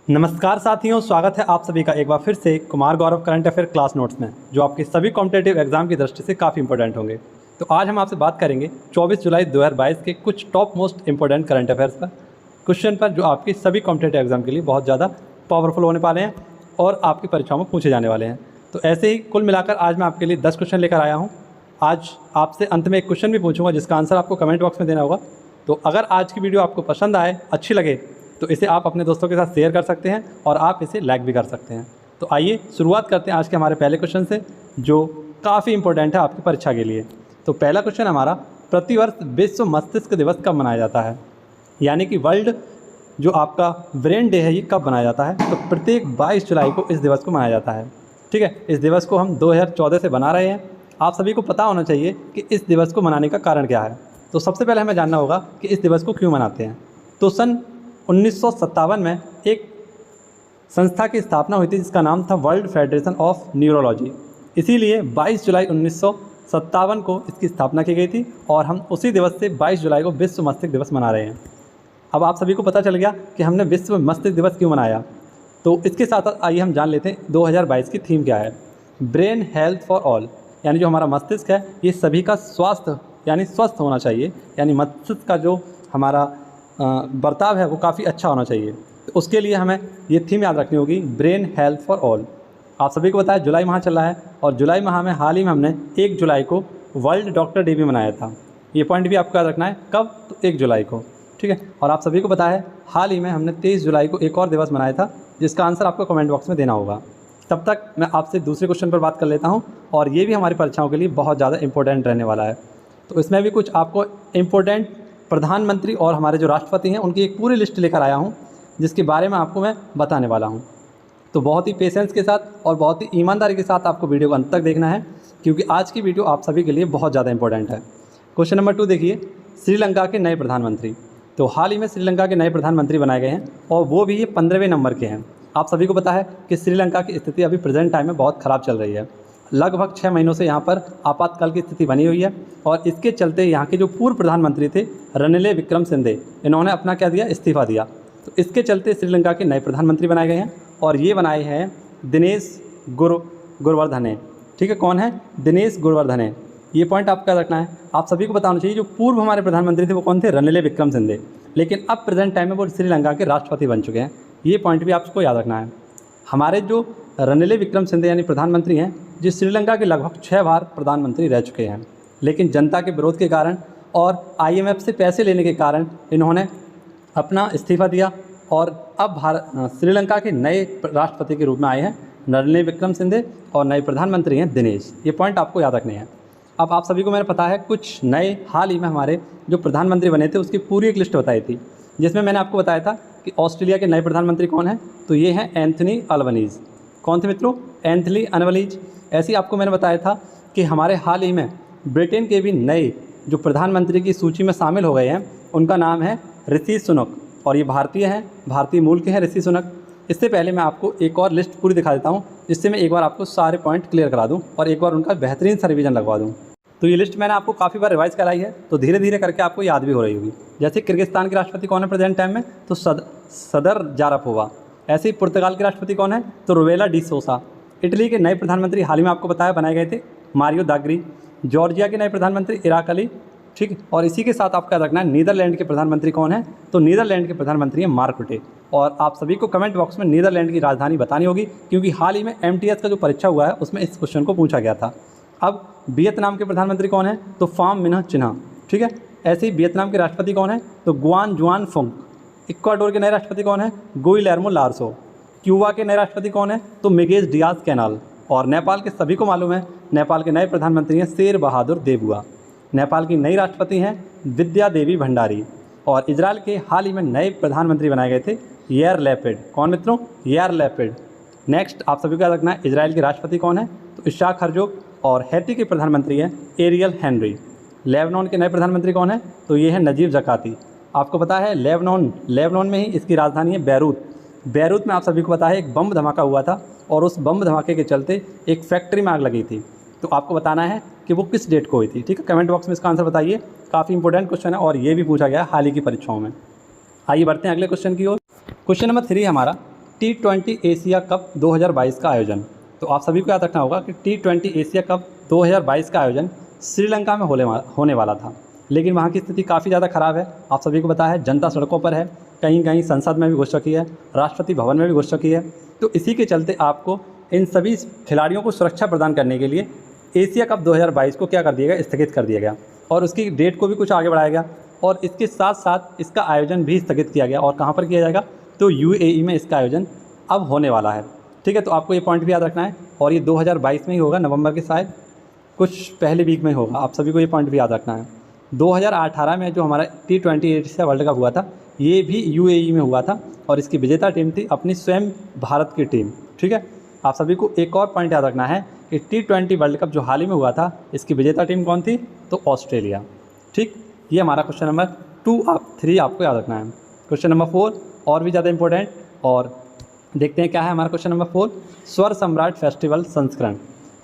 नमस्कार साथियों, स्वागत है आप सभी का एक बार फिर से Kumar Gaurav current affair class notes में, जो आपके सभी कॉम्पिटेटिव एग्जाम की दृष्टि से काफ़ी इंपॉर्टेंट होंगे। तो आज हम आपसे बात करेंगे 24 जुलाई 2022 के कुछ top most important current affairs पर, क्वेश्चन पर जो आपकी सभी कॉम्पिटेटिव एग्जाम के लिए बहुत ज़्यादा पावरफुल होने वाले हैं और आपकी परीक्षाओं में पूछे जाने वाले हैं। तो ऐसे ही कुल मिलाकर आज मैं आपके लिए 10 क्वेश्चन लेकर आया हूँ। आज आपसे अंत में एक क्वेश्चन भी पूछूंगा जिसका आंसर आपको कमेंट बॉक्स में देना होगा। तो अगर आज की वीडियो आपको पसंद आए, अच्छी लगे, तो इसे आप अपने दोस्तों के साथ शेयर कर सकते हैं और आप इसे लाइक भी कर सकते हैं। तो आइए शुरुआत करते हैं आज के हमारे पहले क्वेश्चन से, जो काफ़ी इंपॉर्टेंट है आपकी परीक्षा के लिए। तो पहला क्वेश्चन हमारा, प्रतिवर्ष विश्व मस्तिष्क दिवस कब मनाया जाता है? यानी कि वर्ल्ड जो आपका ब्रेन डे है, ये कब मनाया जाता है? तो प्रत्येक 22 जुलाई को इस दिवस को मनाया जाता है। ठीक है, इस दिवस को हम 2014 से बना रहे हैं। आप सभी को पता होना चाहिए कि इस दिवस को मनाने का कारण क्या है। तो सबसे पहले हमें जानना होगा कि इस दिवस को क्यों मनाते हैं। तो सन 1957 में एक संस्था की स्थापना हुई थी जिसका नाम था वर्ल्ड फेडरेशन ऑफ न्यूरोलॉजी। इसीलिए 22 जुलाई 1957 को इसकी स्थापना की गई थी और हम उसी दिवस से 22 जुलाई को विश्व मस्तिष्क दिवस मना रहे हैं। अब आप सभी को पता चल गया कि हमने विश्व मस्तिष्क दिवस क्यों मनाया। तो इसके साथ आइए हम जान लेते हैं 2022 की थीम क्या है। ब्रेन हेल्थ फॉर ऑल, यानी जो हमारा मस्तिष्क है ये सभी का स्वास्थ्य यानी स्वस्थ होना चाहिए, यानी मस्तिष्क का जो हमारा बर्ताव है वो काफ़ी अच्छा होना चाहिए। तो उसके लिए हमें ये थीम याद रखनी होगी, ब्रेन हेल्थ फॉर ऑल। आप सभी को बताया जुलाई माह चल रहा है और जुलाई माह में हाल ही में हमने 1 जुलाई को वर्ल्ड डॉक्टर डे भी मनाया था। ये पॉइंट भी आपको याद रखना है, कब? तो 1 जुलाई को। ठीक है, और आप सभी को पता है हाल ही में हमने 23 जुलाई को एक और दिवस मनाया था जिसका आंसर आपको कमेंट बॉक्स में देना होगा। तब तक मैं आपसे दूसरे क्वेश्चन पर बात कर लेता हूँ और ये भी हमारी परीक्षाओं के लिए बहुत ज़्यादा इंपॉर्टेंट रहने वाला है। तो इसमें भी कुछ आपको इम्पोर्टेंट प्रधानमंत्री और हमारे जो राष्ट्रपति हैं उनकी एक पूरी लिस्ट लेकर आया हूं जिसके बारे में आपको मैं बताने वाला हूं। तो बहुत ही पेशेंस के साथ और बहुत ही ईमानदारी के साथ आपको वीडियो को अंत तक देखना है, क्योंकि आज की वीडियो आप सभी के लिए बहुत ज़्यादा इंपॉर्टेंट है। क्वेश्चन नंबर 2 देखिए, श्रीलंका के नए प्रधानमंत्री। तो हाल ही में श्रीलंका के नए प्रधानमंत्री बनाए गए हैं और वो भी ये 15वें नंबर के हैं। आप सभी को पता है कि श्रीलंका की स्थिति अभी प्रेजेंट टाइम में बहुत ख़राब चल रही है। लगभग 6 महीनों से यहाँ पर आपातकाल की स्थिति बनी हुई है और इसके चलते यहाँ के जो पूर्व प्रधानमंत्री थे रनिल विक्रमसिंघे, इन्होंने अपना क्या दिया, इस्तीफा दिया। तो इसके चलते श्रीलंका के नए प्रधानमंत्री बनाए गए हैं और ये बनाए हैं दिनेश गुणवर्धने। ठीक है, कौन है? दिनेश गुणवर्धने। ये पॉइंट आपका रखना है। आप सभी को बताना चाहिए जो पूर्व हमारे प्रधानमंत्री थे वो कौन थे? रनिल विक्रमसिंघे। लेकिन अब प्रेजेंट टाइम में वो श्रीलंका के राष्ट्रपति बन चुके हैं। ये पॉइंट भी आपको याद रखना है। हमारे जो रनिल विक्रमसिंघे यानी प्रधानमंत्री हैं, जिस श्रीलंका के लगभग 6 बार प्रधानमंत्री रह चुके हैं, लेकिन जनता के विरोध के कारण और IMF से पैसे लेने के कारण इन्होंने अपना इस्तीफा दिया और अब श्रीलंका के नए राष्ट्रपति के रूप में आए हैं रनिल विक्रमसिंघे और नए प्रधानमंत्री हैं दिनेश। ये पॉइंट आपको याद रखने हैं। अब आप सभी को मैंने पता है कुछ नए हाल ही में हमारे जो प्रधानमंत्री बने थे उसकी पूरी एक लिस्ट बताई थी, जिसमें मैंने आपको बताया था कि ऑस्ट्रेलिया के नए प्रधानमंत्री कौन है? तो ये हैं एंथनी अल्बनीज़। कौन थे मित्रों? Anthony Albanese. ऐसे ही आपको मैंने बताया था कि हमारे हाल ही में ब्रिटेन के भी नए जो प्रधानमंत्री की सूची में शामिल हो गए हैं, उनका नाम है ऋषि सुनक और ये भारतीय हैं, भारतीय मूल के हैं ऋषि सुनक। इससे पहले मैं आपको एक और लिस्ट पूरी दिखा देता हूँ जिससे मैं एक बार आपको सारे पॉइंट क्लियर करा दूँ और एक बार उनका बेहतरीन सा रिवीजन लगवा दूँ। तो ये लिस्ट मैंने आपको काफ़ी बार रिवाइज कराई है, तो धीरे धीरे करके आपको याद भी हो रही होगी। जैसे किर्गिस्तान के राष्ट्रपति कौन है प्रेजेंट टाइम में? तो सदर जारापोवा। ऐसे ही पुर्तगाल के राष्ट्रपति कौन है? तो रुवेला डी सोसा। इटली के नए प्रधानमंत्री हाल ही में आपको बताया बनाए गए थे मारियो दाग्री। जॉर्जिया के नए प्रधानमंत्री इराक अली। ठीक, और इसी के साथ आपका रखना है नीदरलैंड के प्रधानमंत्री कौन है? तो नीदरलैंड के प्रधानमंत्री हैं मार्क रुटे। और आप सभी को कमेंट बॉक्स में नीदरलैंड की राजधानी बतानी होगी, क्योंकि हाल ही में MTS का जो परीक्षा हुआ है उसमें इस क्वेश्चन को पूछा गया था। अब वियतनाम के प्रधानमंत्री कौन है? तो फाम मिन्ह चिन्ह। ठीक है, ऐसे ही वियतनाम के राष्ट्रपति कौन है? तो गुआन जुआन फुंग। इक्वाडोर के नए राष्ट्रपति कौन है? गुइलेर्मो लार्सो। क्यूबा के नए राष्ट्रपति कौन है? तो मिगेज डियाज कैनाल। और नेपाल के सभी को मालूम है नेपाल के नए प्रधानमंत्री हैं शेर बहादुर देबुआ। नेपाल की नई राष्ट्रपति हैं विद्या देवी भंडारी। और इजराइल के हाल ही में नए प्रधानमंत्री बनाए गए थे यार लैपिड। कौन मित्रों? यार लैपिड। नेक्स्ट आप सभी को याद रखना है इजराइल के राष्ट्रपति कौन है? तो इशाक हर्जोग। और हैती के प्रधानमंत्री हैं एरियल हेनरी। लेबनान के नए प्रधानमंत्री कौन है? तो ये है नजीब जकाती। आपको पता है लेबनान में ही इसकी राजधानी है बैरूत। बैरूत में आप सभी को पता है एक बम धमाका हुआ था और उस बम धमाके के चलते एक फैक्ट्री में आग लगी थी। तो आपको बताना है कि वो किस डेट को हुई थी। ठीक है, कमेंट बॉक्स में इसका आंसर बताइए। काफ़ी इंपॉर्टेंट क्वेश्चन है और ये भी पूछा गया हाल ही की परीक्षाओं में। आइए बढ़ते हैं अगले क्वेश्चन की ओर। क्वेश्चन नंबर 3 हमारा, T20 एशिया कप 2022 का आयोजन। तो आप सभी को याद रखना होगा कि T20 एशिया कप 2022 का आयोजन श्रीलंका में होने वाला था, लेकिन वहाँ की स्थिति काफ़ी ज़्यादा ख़राब है। आप सभी को पता है, जनता सड़कों पर है, कहीं कहीं संसद में भी घुस चुकी है, राष्ट्रपति भवन में भी घुस चुकी है। तो इसी के चलते आपको इन सभी खिलाड़ियों को सुरक्षा प्रदान करने के लिए एशिया कप 2022 को क्या कर दिया गया, स्थगित कर दिया गया और उसकी डेट को भी कुछ आगे बढ़ाया गया और इसके साथ साथ इसका आयोजन भी स्थगित किया गया। और कहाँ पर किया जाएगा, तो UAE में इसका आयोजन अब होने वाला है। ठीक है, तो आपको ये पॉइंट भी याद रखना है और ये 2022 में ही होगा, नवंबर के शायद कुछ पहले वीक में होगा। आप सभी को ये पॉइंट भी याद रखना है। 2018 में जो हमारा T20 एशिया वर्ल्ड कप हुआ था, ये भी UAE में हुआ था और इसकी विजेता टीम थी अपनी स्वयं भारत की टीम। ठीक है, आप सभी को एक और पॉइंट याद रखना है कि T20 वर्ल्ड कप जो हाल ही में हुआ था, इसकी विजेता टीम कौन थी, तो ऑस्ट्रेलिया। ठीक, ये हमारा क्वेश्चन नंबर 3 आपको याद रखना है। क्वेश्चन नंबर 4 और भी ज़्यादा इंपॉर्टेंट, और देखते हैं क्या है हमारा क्वेश्चन नंबर 4, स्वर सम्राट फेस्टिवल संस्करण।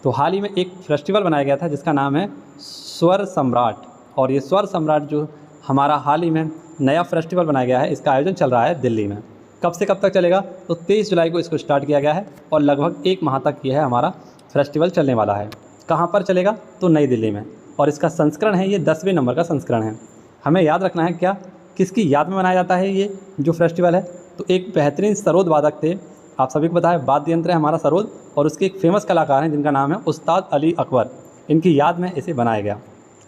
तो हाल ही में एक फेस्टिवल बनाया गया था जिसका नाम है स्वर सम्राट, और ये स्वर सम्राट जो हमारा हाल ही में नया फेस्टिवल बनाया गया है, इसका आयोजन चल रहा है दिल्ली में। कब से कब तक चलेगा, तो 23 जुलाई को इसको स्टार्ट किया गया है और लगभग 1 माह तक ये है हमारा फेस्टिवल चलने वाला है। कहाँ पर चलेगा, तो नई दिल्ली में, और इसका संस्करण है, ये 10वें नंबर का संस्करण है। हमें याद रखना है क्या, किसकी याद में मनाया जाता है ये जो फेस्टिवल है, तो एक बेहतरीन सरोद वादक थे, आप सभी को पता है वाद्य यंत्र है हमारा सरोद, और उसके एक फेमस कलाकार हैं जिनका नाम है उस्ताद अली अकबर। इनकी याद में इसे बनाया गया।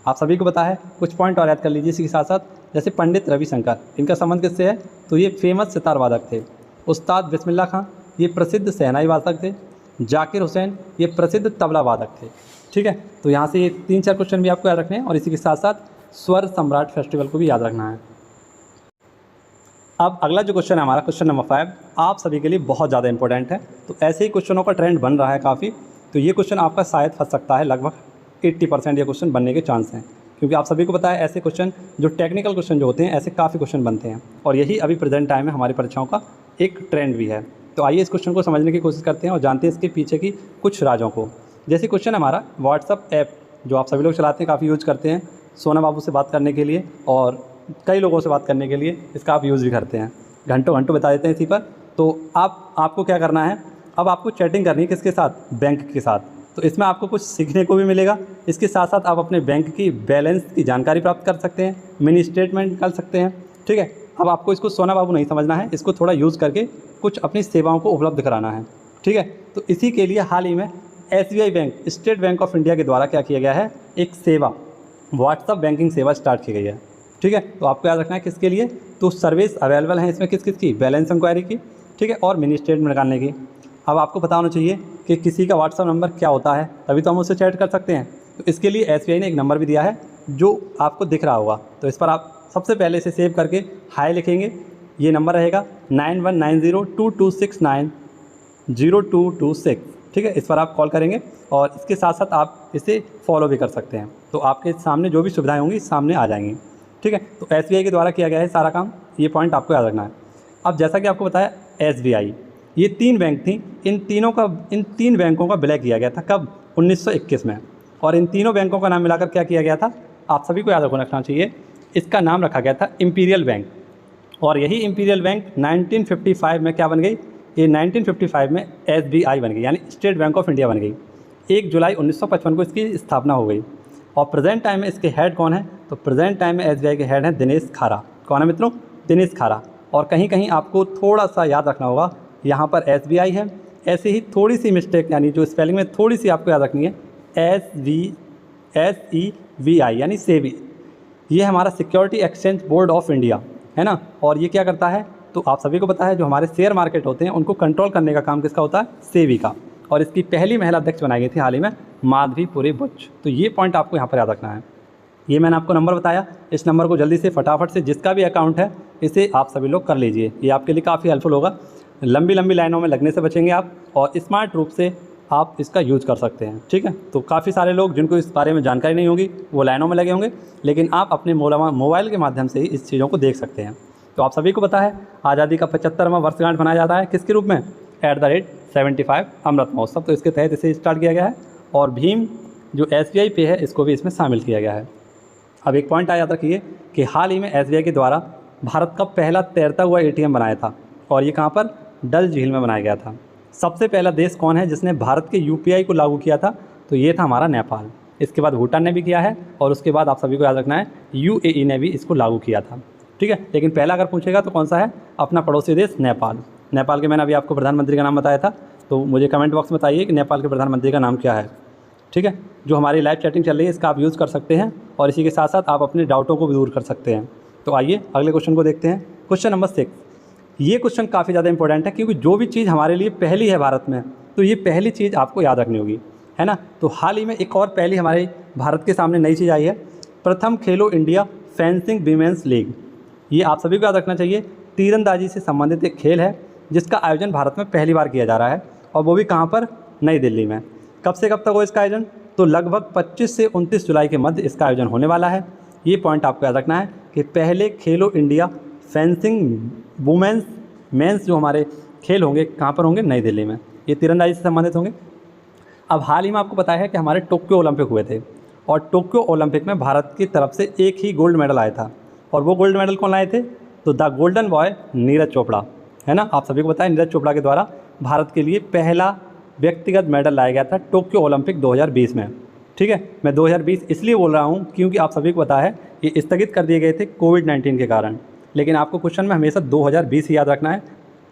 आप सभी को पता है, कुछ पॉइंट और याद कर लीजिए इसी के साथ साथ, जैसे पंडित रविशंकर, इनका संबंध किससे है, तो ये फेमस सितार वादक थे। उस्ताद बिस्मिल्लाह खां, ये प्रसिद्ध शहनाई वादक थे। जाकिर हुसैन, ये प्रसिद्ध तबला वादक थे। ठीक है, तो यहाँ से ये 3-4 क्वेश्चन भी आपको याद रखने हैं और इसी के साथ साथ स्वर सम्राट फेस्टिवल को भी याद रखना है। अब अगला जो क्वेश्चन है हमारा, क्वेश्चन नंबर 5, आप सभी के लिए बहुत ज़्यादा इंपॉर्टेंट है। तो ऐसे ही क्वेश्चनों का ट्रेंड बन रहा है काफ़ी, तो ये क्वेश्चन आपका शायद फंस सकता है, लगभग 80% ये क्वेश्चन बनने के चांस हैं, क्योंकि आप सभी को पता है ऐसे क्वेश्चन जो टेक्निकल क्वेश्चन जो होते हैं, ऐसे काफ़ी क्वेश्चन बनते हैं और यही अभी प्रेजेंट टाइम में हमारी परीक्षाओं का एक ट्रेंड भी है। तो आइए इस क्वेश्चन को समझने की कोशिश करते हैं और जानते हैं इसके पीछे की कुछ राजों को। जैसे क्वेश्चन हमारा, व्हाट्सअप ऐप जो आप सभी लोग चलाते हैं, काफ़ी यूज़ करते हैं सोना बाबू से बात करने के लिए और कई लोगों से बात करने के लिए इसका आप यूज़ भी करते हैं, घंटों घंटों बता देते हैं इसी पर। तो आपको क्या करना है, अब आपको चैटिंग करनी है किसके साथ, बैंक के साथ। तो इसमें आपको कुछ सीखने को भी मिलेगा, इसके साथ साथ आप अपने बैंक की बैलेंस की जानकारी प्राप्त कर सकते हैं, मिनी स्टेटमेंट निकाल सकते हैं। ठीक है, अब आपको इसको सोना बाबू नहीं समझना है, इसको थोड़ा यूज़ करके कुछ अपनी सेवाओं को उपलब्ध कराना है। ठीक है, तो इसी के लिए हाल ही में SBI bank, state bank of India के द्वारा क्या किया गया है, एक सेवा, व्हाट्सअप बैंकिंग सेवा स्टार्ट की गई है। ठीक है, तो आपको याद रखना है किसके लिए, तो सर्विस अवेलेबल है इसमें किस किस की, बैलेंस इंक्वायरी की, ठीक है, और मिनी स्टेटमेंट निकालने की। अब आपको पता होना चाहिए कि किसी का व्हाट्सअप नंबर क्या होता है, तभी तो हम उससे चैट कर सकते हैं। तो इसके लिए SBI ने एक नंबर भी दिया है जो आपको दिख रहा होगा, तो इस पर आप सबसे पहले इसे सेव करके हाय लिखेंगे। ये नंबर रहेगा 919022690226। ठीक है, इस पर आप कॉल करेंगे और इसके साथ साथ आप इसे फॉलो भी कर सकते हैं, तो आपके सामने जो भी सुविधाएं होंगी सामने आ जाएंगी। ठीक है, तो SBI के द्वारा किया गया है सारा काम, ये पॉइंट आपको याद रखना है। अब जैसा कि आपको बताया SBI, ये 3 बैंक थी, इन 3 बैंकों का विलय किया गया था कब, 1921 में, और इन तीनों बैंकों का नाम मिलाकर क्या किया गया था, आप सभी को याद रखना चाहिए, इसका नाम रखा गया था इंपीरियल बैंक। और यही इंपीरियल बैंक 1955 में क्या बन गई, ये 1955 में SBI बन गई, यानी स्टेट बैंक ऑफ इंडिया बन गई। 1 जुलाई 1955 को इसकी स्थापना हो गई। और प्रेजेंट टाइम में इसके हेड कौन है, तो प्रेजेंट टाइम में SBI के हेड हैं दिनेश खारा। कौन है मित्रों, दिनेश खारा। और कहीं कहीं आपको थोड़ा सा याद रखना होगा, यहाँ पर SBI है, ऐसे ही थोड़ी सी मिस्टेक, यानी जो स्पेलिंग में थोड़ी सी आपको याद रखनी है, SEBI यानी सेबी, ये हमारा security exchange board of India है ना। और ये क्या करता है, तो आप सभी को पता है जो हमारे शेयर मार्केट होते हैं उनको कंट्रोल करने का काम किसका होता है, सेबी का। और इसकी पहली महिला अध्यक्ष बनाई गई थी हाल ही में, माधवीपुरी बुच। तो ये पॉइंट आपको यहाँ पर याद रखना है। ये मैंने आपको नंबर बताया, इस नंबर को जल्दी से फटाफट से जिसका भी अकाउंट है इसे आप सभी लोग कर लीजिए, ये आपके लिए काफ़ी हेल्पफुल होगा। लंबी लंबी लाइनों में लगने से बचेंगे आप और स्मार्ट रूप से आप इसका यूज़ कर सकते हैं। ठीक है, तो काफ़ी सारे लोग जिनको इस बारे में जानकारी नहीं होगी वो लाइनों में लगे होंगे, लेकिन आप अपने मोबाइल के माध्यम से ही इस चीज़ों को देख सकते हैं। तो आप सभी को पता है आज़ादी का 75वां वर्षगांठ मनाया जाता है किसके रूप में, @75 अमृत महोत्सव। तो इसके तहत इसे स्टार्ट किया गया है और भीम जो SBI पे है इसको भी इसमें शामिल किया गया है। अब एक पॉइंट याद रखिए कि हाल ही में SBI के द्वारा भारत का पहला तैरता हुआ ATM बनाया था, और ये कहाँ पर, डल झील में बनाया गया था। सबसे पहला देश कौन है जिसने भारत के यूपीआई को लागू किया था? तो ये था हमारा नेपाल। इसके बाद भूटान ने भी किया है और उसके बाद आप सभी को याद रखना है यूएई ने भी इसको लागू किया था। ठीक है, लेकिन पहला अगर पूछेगा तो कौन सा है? अपना पड़ोसी देश नेपाल। नेपाल के मैंने अभी आपको प्रधानमंत्री का नाम बताया था, तो मुझे कमेंट बॉक्स में बताइए कि नेपाल के प्रधानमंत्री का नाम क्या है। ठीक है, जो हमारी लाइव चैटिंग चल रही है इसका आप यूज़ कर सकते हैं और इसी के साथ साथ आप अपने डाउटों को भी दूर कर सकते हैं। तो आइए अगले क्वेश्चन को देखते हैं। Question number 6। ये क्वेश्चन काफ़ी ज़्यादा इंपॉर्टेंट है क्योंकि जो भी चीज़ हमारे लिए पहली है भारत में, तो ये पहली चीज़ आपको याद रखनी होगी, है ना। तो हाल ही में एक और पहली हमारे भारत के सामने नई चीज़ आई है, प्रथम खेलो इंडिया फेंसिंग वीमेंस लीग। ये आप सभी को याद रखना चाहिए। तीरंदाजी से संबंधित एक खेल है जिसका आयोजन भारत में पहली बार किया जा रहा है और वो भी कहाँ पर? नई दिल्ली में। कब से कब तक हो इसका आयोजन? तो लगभग 25 से 29 जुलाई के मध्य इसका आयोजन होने वाला है। ये पॉइंट आपको याद रखना है कि पहले खेलो इंडिया फेंसिंग वुमेंस मेंस जो हमारे खेल होंगे कहाँ पर होंगे? नई दिल्ली में। ये तीरंदाजी से संबंधित होंगे। अब हाल ही में आपको पता है कि हमारे टोक्यो ओलंपिक हुए थे और टोक्यो ओलंपिक में भारत की तरफ से एक ही गोल्ड मेडल आया था और वो गोल्ड मेडल कौन लाए थे? तो the golden boy Neeraj Chopra, है ना। आप सभी को पता है नीरज चोपड़ा के द्वारा भारत के लिए पहला व्यक्तिगत मेडल लाया गया था टोक्यो ओलंपिक 2020 में। ठीक है, मैं 2020 इसलिए बोल रहा हूँ क्योंकि आप सभी को पता है ये स्थगित कर दिए गए थे कोविड-19 के कारण, लेकिन आपको क्वेश्चन में हमेशा 2020 ही याद रखना है।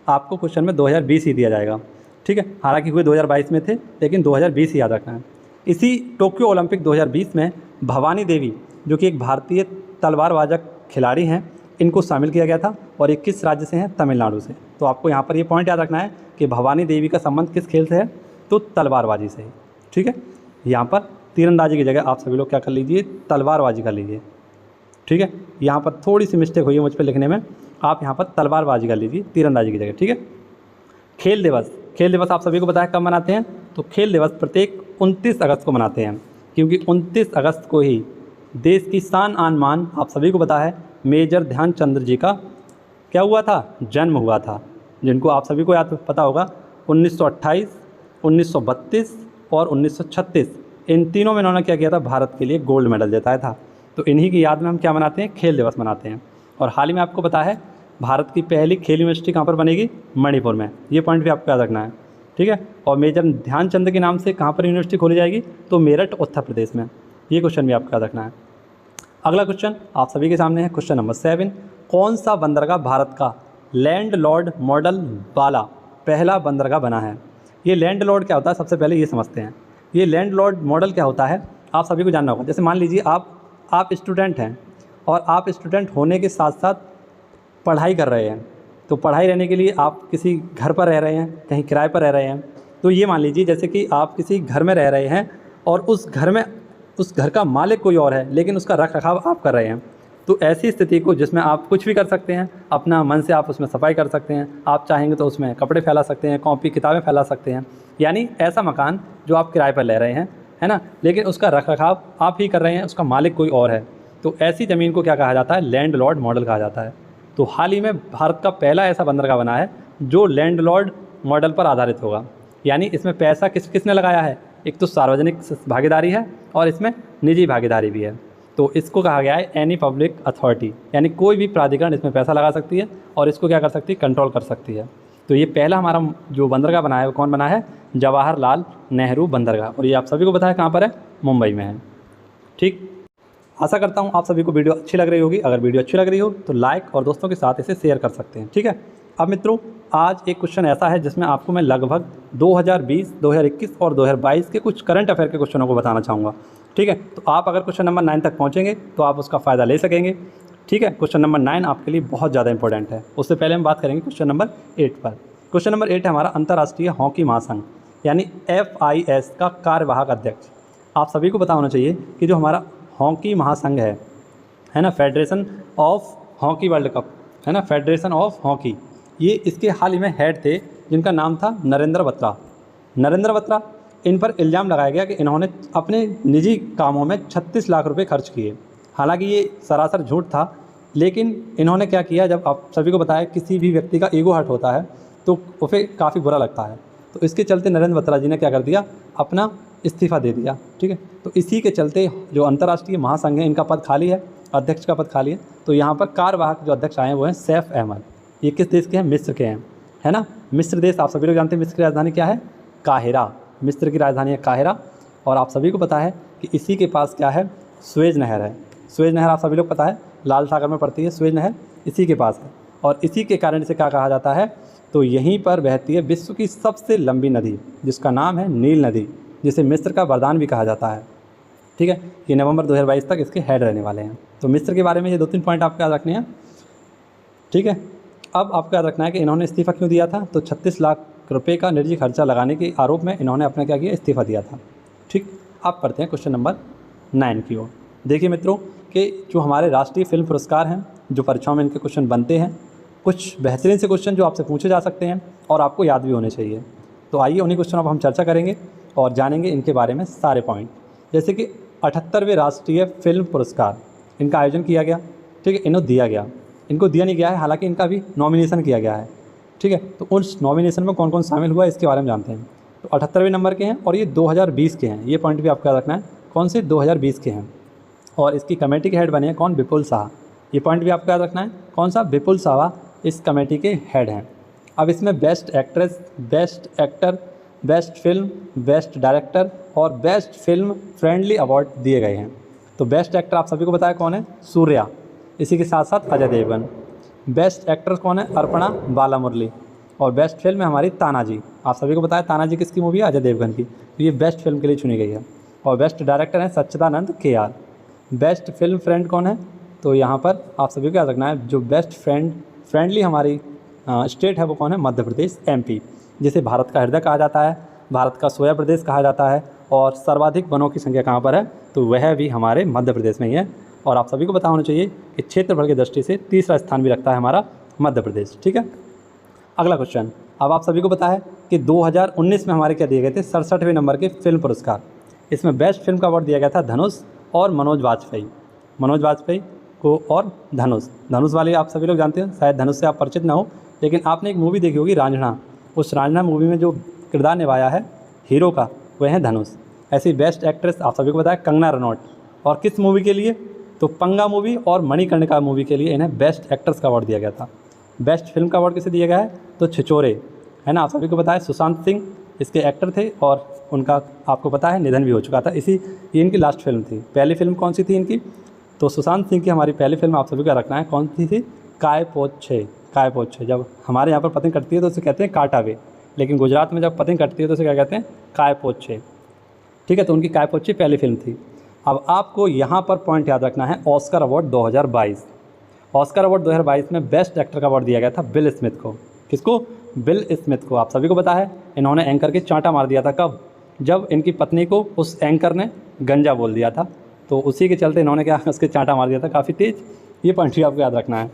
आपको क्वेश्चन में 2020 ही दिया जाएगा। ठीक है, हालांकि हुए 2022 में थे लेकिन 2020 ही याद रखना है। इसी टोक्यो ओलंपिक 2020 में भवानी देवी जो कि एक भारतीय तलवारबाज खिलाड़ी हैं, इनको शामिल किया गया था और ये किस राज्य से हैं? तमिलनाडु से। तो आपको यहाँ पर ये पॉइंट याद रखना है कि भवानी देवी का संबंध किस खेल से है? तो तलवारबाजी से। ठीक है, यहाँ पर तीरंदाजी की जगह आप सभी लोग क्या कर लीजिए? तलवारबाजी कर लीजिए। ठीक है, यहाँ पर थोड़ी सी मिस्टेक हुई है मुझ पर लिखने में, आप यहाँ पर तलवारबाजी कर लीजिए तीरंदाजी की जगह। ठीक है, खेल दिवस। खेल दिवस आप सभी को पता है कब मनाते हैं? तो खेल दिवस प्रत्येक 29 अगस्त को मनाते हैं क्योंकि 29 अगस्त को ही देश की शान आन मान आप सभी को पता है मेजर ध्यानचंद जी का क्या हुआ था? जन्म हुआ था, जिनको आप सभी को याद पता होगा 1928, 1932 और 1936, इन तीनों में इन्होंने क्या किया था? भारत के लिए गोल्ड मेडल जिताया था। तो इन्हीं की याद में हम क्या मनाते हैं? खेल दिवस मनाते हैं। और हाल ही में आपको पता है भारत की पहली खेल यूनिवर्सिटी कहाँ पर बनेगी? मणिपुर में। ये पॉइंट भी आपको याद रखना है। ठीक है, और मेजर ध्यानचंद के नाम से कहाँ पर यूनिवर्सिटी खोली जाएगी? तो मेरठ उत्तर प्रदेश में। ये क्वेश्चन भी आपको याद रखना है। अगला क्वेश्चन आप सभी के सामने है, क्वेश्चन नंबर 7। कौन सा बंदरगाह भारत का लैंड लॉर्ड मॉडल वाला पहला बंदरगाह बना है? ये लैंड लॉर्ड क्या होता है? सबसे पहले ये समझते हैं। ये लैंड लॉर्ड मॉडल क्या होता है आप सभी को जानना होगा। जैसे मान लीजिए आप स्टूडेंट हैं और आप स्टूडेंट होने के साथ साथ पढ़ाई कर रहे हैं, तो पढ़ाई रहने के लिए आप किसी घर पर रह रहे हैं, कहीं किराए पर रह रहे हैं। तो ये मान लीजिए जैसे कि आप किसी घर में रह रहे हैं और उस घर का मालिक कोई और है लेकिन उसका रख रखाव आप कर रहे हैं। तो ऐसी स्थिति को जिसमें आप कुछ भी कर सकते हैं, अपना मन से आप उसमें सफाई कर सकते हैं, आप चाहेंगे तो उसमें कपड़े फैला सकते हैं, कॉपी किताबें फैला सकते हैं। यानी ऐसा मकान जो आप किराए पर ले रहे हैं, है ना, लेकिन उसका रख रखाव आप ही कर रहे हैं, उसका मालिक कोई और है। तो ऐसी ज़मीन को क्या कहा जाता है? लैंड लॉर्ड मॉडल कहा जाता है। तो हाल ही में भारत का पहला ऐसा बंदरगाह बना है जो लैंड लॉर्ड मॉडल पर आधारित होगा। यानी इसमें पैसा किसने लगाया है? एक तो सार्वजनिक भागीदारी है और इसमें निजी भागीदारी भी है। तो इसको कहा गया है एनी पब्लिक अथॉरिटी, यानी कोई भी प्राधिकरण इसमें पैसा लगा सकती है और इसको क्या कर सकती है? कंट्रोल कर सकती है। तो ये पहला हमारा जो बंदरगाह बना है वो कौन बना है? जवाहरलाल नेहरू बंदरगाह। और ये आप सभी को पता है कहाँ पर है? मुंबई में है। ठीक, आशा करता हूँ आप सभी को वीडियो अच्छी लग रही होगी। अगर वीडियो अच्छी लग रही हो तो लाइक और दोस्तों के साथ इसे शेयर कर सकते हैं। ठीक है, अब मित्रों आज एक क्वेश्चन ऐसा है जिसमें आपको मैं लगभग 2020, 2021 और 2022 के कुछ करंट अफेयर के क्वेश्चनों को बताना चाहूँगा। ठीक है, तो आप अगर क्वेश्चन नंबर 9 तक पहुँचेंगे तो आप उसका फ़ायदा ले सकेंगे। ठीक है, क्वेश्चन नंबर 9 आपके लिए बहुत ज़्यादा इंपॉर्टेंट है। उससे पहले हम बात करेंगे क्वेश्चन नंबर 8 पर। क्वेश्चन नंबर 8 है हमारा अंतर्राष्ट्रीय हॉकी महासंघ यानी FIS का कार्यवाहक अध्यक्ष। आप सभी को पता होना चाहिए कि जो हमारा हॉकी महासंघ है ना, federation of hockey world cup, है ना, फेडरेशन ऑफ हॉकी, ये इसके हाल ही में हेड थे जिनका नाम था नरेंद्र बत्रा। नरेंद्र बत्रा, इन पर इल्ज़ाम लगाया गया कि इन्होंने अपने निजी कामों में 36 लाख रुपए खर्च किए। हालांकि ये सरासर झूठ था, लेकिन इन्होंने क्या किया, जब आप सभी को बताया किसी भी व्यक्ति का ईगो हर्ट होता है तो उसे काफ़ी बुरा लगता है। तो इसके चलते नरेंद्र बत्रा जी ने क्या कर दिया? अपना इस्तीफ़ा दे दिया। ठीक है, तो इसी के चलते जो अंतर्राष्ट्रीय महासंघ है इनका पद खाली है, अध्यक्ष का पद खाली है। तो यहाँ पर कार्यवाहक जो अध्यक्ष आए हैं वो हैं सैफ अहमद। ये किस देश के हैं? मिस्र के हैं, है ना। मिस्र देश आप सभी लोग जानते हैं मिस्र की राजधानी क्या है, काहिरा। मिस्र की राजधानी है काहिरा। और आप सभी को पता है कि इसी के पास क्या है, सुएज नहर है। सुएज नहर आप सभी लोग पता है लाल सागर में पड़ती है, सुएज नहर इसी के पास है। और इसी के कारण इसे क्या कहा जाता है, तो यहीं पर बहती है विश्व की सबसे लंबी नदी जिसका नाम है नील नदी, जिसे मिस्र का वरदान भी कहा जाता है। ठीक है, ये नवंबर 2022 तक इसके हेड रहने वाले हैं। तो मिस्र के बारे में ये 2-3 पॉइंट आपको याद रखने हैं। ठीक है, अब आपको याद रखना है कि इन्होंने इस्तीफ़ा क्यों दिया था, तो 36 लाख रुपए का निजी खर्चा लगाने के आरोप में इन्होंने अपना क्या किया, इस्तीफ़ा दिया था। ठीक, अब पढ़ते हैं क्वेश्चन नंबर 9 की ओर। देखिए मित्रों कि जो हमारे राष्ट्रीय फिल्म पुरस्कार हैं, जो परीक्षाओं में इनके क्वेश्चन बनते हैं, कुछ बेहतरीन से क्वेश्चन जो आपसे पूछे जा सकते हैं और आपको याद भी होने चाहिए। तो आइए उन्हीं क्वेश्चनों पर हम चर्चा करेंगे और जानेंगे इनके बारे में सारे पॉइंट। जैसे कि 78वें राष्ट्रीय फिल्म पुरस्कार इनका आयोजन किया गया। ठीक है, इन्हें दिया गया, इनको दिया नहीं गया है, हालांकि इनका भी नॉमिनेशन किया गया है। ठीक है, तो उस नॉमिनेशन में कौन कौन शामिल हुआ इसके बारे में जानते हैं। तो 78वें नंबर के हैं और ये 2020 के हैं। ये पॉइंट भी आपको याद रखना है, कौन से 2020 के हैं। और इसकी कमेटी के हेड बने हैं कौन, विपुल शाह। ये पॉइंट भी आपको याद रखना है, कौन सा, विपुल शाह इस कमेटी के हेड हैं। अब इसमें best actress, best actor, best film, best director और बेस्ट फिल्म फ्रेंडली अवार्ड दिए गए हैं। तो बेस्ट एक्टर आप सभी को बताया कौन है, सूर्या। इसी के साथ साथ अजय देवगन। बेस्ट एक्टर कौन है, अर्पणा बालामुरली। और बेस्ट फिल्म है हमारी तानाजी। आप सभी को बताया तानाजी किसकी मूवी है, अजय देवगन की। तो ये बेस्ट फिल्म के लिए चुनी गई है। और बेस्ट डायरेक्टर है सच्चिदानंद KR। बेस्ट फिल्म फ्रेंड कौन है, तो यहाँ पर आप सभी को याद रखना है, जो बेस्ट फ्रेंडली हमारी स्टेट है वो कौन है, मध्य प्रदेश MP, जिसे भारत का हृदय कहा जाता है, भारत का सोया प्रदेश कहा जाता है। और सर्वाधिक वनों की संख्या कहाँ पर है, तो वह भी हमारे मध्य प्रदेश में ही है। और आप सभी को पता होना चाहिए कि क्षेत्रफल की दृष्टि से तीसरा स्थान भी रखता है हमारा मध्य प्रदेश। ठीक है, अगला क्वेश्चन। अब आप सभी को पता है कि 2019 में हमारे क्या दिए गए थे, 67वें नंबर के फिल्म पुरस्कार। इसमें बेस्ट फिल्म का अवार्ड दिया गया था धनुष और मनोज वाजपेयी को। और धनुष वाले आप सभी लोग जानते हैं, शायद धनुष से आप परिचित ना हो, लेकिन आपने एक मूवी देखी होगी रांझना। उस रांझना मूवी में जो किरदार निभाया है हीरो का, वह है धनुष। ऐसी बेस्ट एक्ट्रेस आप सभी को बताया कंगना रनौत। और किस मूवी के लिए, तो पंगा मूवी और मणिकर्णिका मूवी के लिए इन्हें बेस्ट एक्ट्रेस का अवार्ड दिया गया था। बेस्ट फिल्म का अवार्ड किसे दिया गया है, तो छिछोरे है ना। आप सभी को पता है सुशांत सिंह इसके एक्टर थे और उनका आपको पता है निधन भी हो चुका था। ये इनकी लास्ट फिल्म थी। पहली फिल्म कौन सी थी इनकी, तो सुशांत सिंह की हमारी पहली फिल्म आप सभी को रखना है कौन सी थी, काय पोच छे। जब हमारे यहाँ पर पतंग कटती है तो उसे कहते हैं काटावे, लेकिन गुजरात में जब पतंग कटती है तो उसे क्या कहते हैं, काय पोच छे। ठीक है, तो उनकी काय पोच छे पहली फिल्म थी। अब आपको यहाँ पर पॉइंट याद रखना है, ऑस्कर अवार्ड 2022। ऑस्कर अवार्ड 2022 में बेस्ट एक्टर का अवार्ड दिया गया था विल स्मिथ को। किसको, विल स्मिथ को। आप सभी को पता है इन्होंने एंकर के चांटा मार दिया था, कब, जब इनकी पत्नी को उस एंकर ने गंजा बोल दिया था। तो उसी के चलते इन्होंने क्या, उसके चांटा मार दिया था काफ़ी तेज। ये पॉइंट भी आपको याद रखना है।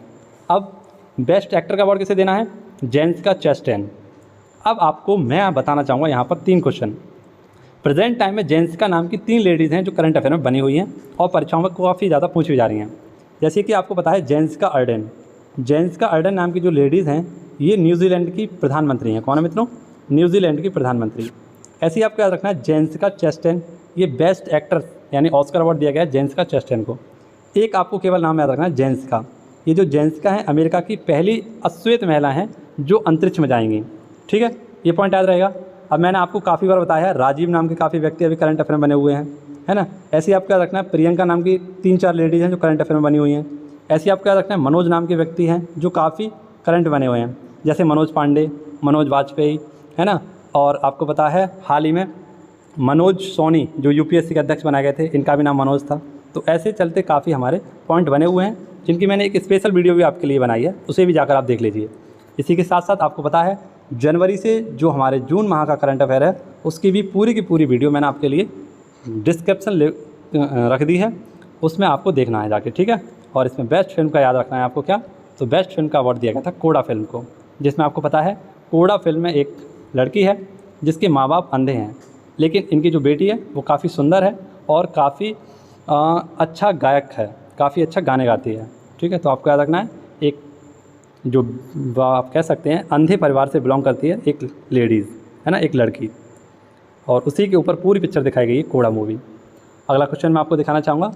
अब बेस्ट एक्टर का अवार्ड किसे देना है, जेंसिका चैस्टेन। अब आपको मैं बताना चाहूँगा यहाँ पर 3 क्वेश्चन। प्रेजेंट टाइम में जेंसिका नाम की 3 लेडीज़ हैं जो करंट अफेयर में बनी हुई हैं और परीक्षाओं में काफ़ी ज़्यादा पूछी जा रही हैं। जैसे कि आपको पता है जेंसिका अर्डन नाम की जो लेडीज़ हैं, ये न्यूजीलैंड की प्रधानमंत्री हैं। कौन है मित्रों, न्यूजीलैंड की प्रधानमंत्री। ऐसे ही आपको याद रखना है जेंसिका चैस्टेन, ये बेस्ट एक्टर यानी ऑस्कर अवार्ड दिया गया है जेंसिका चैस्टेन को। एक आपको केवल नाम याद रखना है जेंसिका। ये जो जेंसिका है अमेरिका की पहली अश्वेत महिला हैं जो अंतरिक्ष में जाएंगी। ठीक है, ये पॉइंट याद रहेगा। अब मैंने आपको काफ़ी बार बताया है राजीव नाम के काफ़ी व्यक्ति अभी करंट अफेयर में बने हुए हैं, है ना। ऐसे ही आपको याद रखना है प्रियंका नाम की 3-4 लेडीज़ हैं जो करंट अफेयर में बनी हुई हैं। ऐसे ही आपको याद रखना है मनोज नाम के व्यक्ति हैं जो काफ़ी करंट बने हुए हैं, जैसे मनोज पांडे, मनोज वाजपेयी, है ना। और आपको पता है हाल ही में मनोज सोनी जो UPSC के अध्यक्ष बनाए गए थे, इनका भी नाम मनोज था। तो ऐसे चलते काफ़ी हमारे पॉइंट बने हुए हैं, जिनकी मैंने एक स्पेशल वीडियो भी आपके लिए बनाई है, उसे भी जाकर आप देख लीजिए। इसी के साथ साथ आपको पता है जनवरी से जो हमारे जून माह का करंट अफेयर है, उसकी भी पूरी की पूरी वीडियो मैंने आपके लिए डिस्क्रिप्शन रख दी है, उसमें आपको देखना है जाके। ठीक है, और इसमें बेस्ट फिल्म का याद रखना है आपको क्या, तो बेस्ट फिल्म का अवार्ड दिया गया था कोड़ा फिल्म को, जिसमें आपको पता है कोड़ा फिल्म में एक लड़की है जिसके माँ बाप अंधे हैं, लेकिन इनकी जो बेटी है वो काफ़ी सुंदर है और काफ़ी अच्छा गायक है, काफ़ी अच्छा गाने गाती है। ठीक है, तो आपको याद रखना है एक जो आप कह सकते हैं अंधे परिवार से बिलोंग करती है एक लेडीज़, है ना, एक लड़की, और उसी के ऊपर पूरी पिक्चर दिखाई गई है कोड़ा मूवी। अगला क्वेश्चन मैं आपको दिखाना चाहूँगा।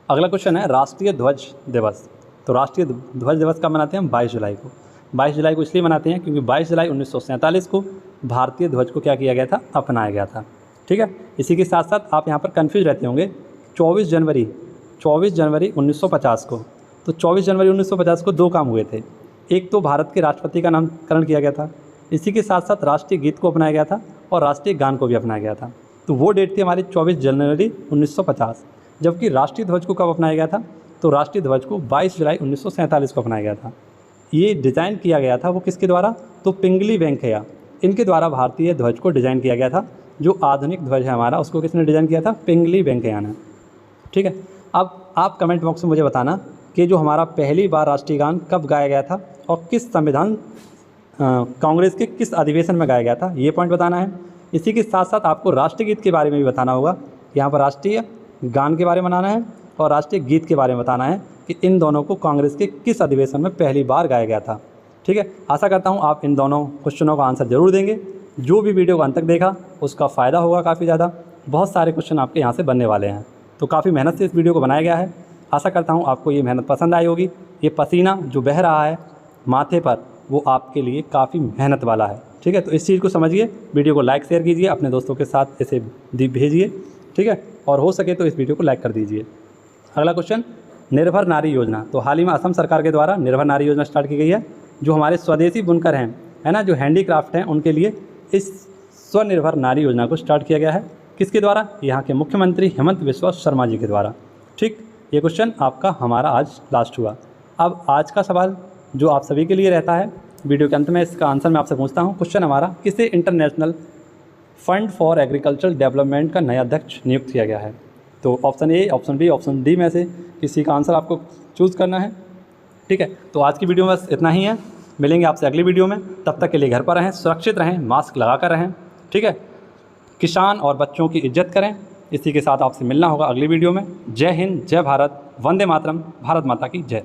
अगला क्वेश्चन है राष्ट्रीय ध्वज दिवस। तो राष्ट्रीय ध्वज दिवस कब मनाते हैं हम, 22 जुलाई को। 22 जुलाई को इसलिए मनाते हैं क्योंकि 22 जुलाई 1947 को भारतीय ध्वज को क्या किया गया था, अपनाया गया था। ठीक है, इसी के साथ साथ आप यहाँ पर कन्फ्यूज रहते होंगे 24 जनवरी 1950 को, तो 24 जनवरी 1950 को दो काम हुए थे। एक तो भारत के राष्ट्रपति का नामकरण किया गया था, इसी के साथ साथ राष्ट्रीय गीत को अपनाया गया था और राष्ट्रीय गान को भी अपनाया गया था। तो वो डेट थी हमारी 24 जनवरी 1950। जबकि राष्ट्रीय ध्वज को कब अपनाया गया था, तो राष्ट्रीय ध्वज को 22 जुलाई 1947 को अपनाया गया था। ये डिज़ाइन किया गया था वो किसके द्वारा, तो पिंगली वेंकैया, इनके द्वारा भारतीय ध्वज को डिज़ाइन किया गया था। जो आधुनिक ध्वज है हमारा, उसको किसने डिज़ाइन किया था, पिंगली वेंकैया ने। ठीक है, अब आप कमेंट बॉक्स में मुझे बताना कि जो हमारा पहली बार राष्ट्रीय गान कब गाया गया था और किस संविधान कांग्रेस के किस अधिवेशन में गाया गया था, ये पॉइंट बताना है। इसी के साथ साथ आपको राष्ट्रीय गीत के बारे में भी बताना होगा। यहाँ पर राष्ट्रीय गान के बारे में बताना है और राष्ट्रीय गीत के बारे में बताना है कि इन दोनों को कांग्रेस के किस अधिवेशन में पहली बार गाया गया था। ठीक है, आशा करता हूँ आप इन दोनों क्वेश्चनों का आंसर ज़रूर देंगे। जो भी वीडियो को अंत तक देखा उसका फ़ायदा होगा काफ़ी ज़्यादा। बहुत सारे क्वेश्चन आपके यहाँ से बनने वाले हैं, तो काफ़ी मेहनत से इस वीडियो को बनाया गया है। आशा करता हूँ आपको ये मेहनत पसंद आई होगी। ये पसीना जो बह रहा है माथे पर, वो आपके लिए काफ़ी मेहनत वाला है। ठीक है, तो इस चीज़ को समझिए, वीडियो को लाइक शेयर कीजिए, अपने दोस्तों के साथ इसे भेजिए। ठीक है, और हो सके तो इस वीडियो को लाइक कर दीजिए। अगला क्वेश्चन, निर्भर नारी योजना। तो हाल ही में असम सरकार के द्वारा निर्भर नारी योजना स्टार्ट की गई है। जो हमारे स्वदेशी बुनकर हैं, है ना, जो हैंडीक्राफ्ट हैं, उनके लिए इस स्वनिर्भर नारी योजना को स्टार्ट किया गया है। किसके द्वारा, यहाँ के मुख्यमंत्री हेमंत बिस्वा शर्मा जी के द्वारा। ठीक, ये क्वेश्चन आपका हमारा आज लास्ट हुआ। अब आज का सवाल जो आप सभी के लिए रहता है, वीडियो के अंत में इसका आंसर मैं आपसे पूछता हूँ। क्वेश्चन हमारा, किसे international fund for agricultural development का नया अध्यक्ष नियुक्त किया गया है। तो option A, option B, option D में से किसी का आंसर आपको चूज़ करना है। ठीक है, तो आज की वीडियो में बस इतना ही है। मिलेंगे आपसे अगली वीडियो में, तब तक के लिए घर पर रहें, सुरक्षित रहें, मास्क लगा कर रहें। ठीक है, किसान और बच्चों की इज्जत करें। इसी के साथ आपसे मिलना होगा अगली वीडियो में। जय हिंद, जय भारत, वंदे मातरम, भारत माता की जय।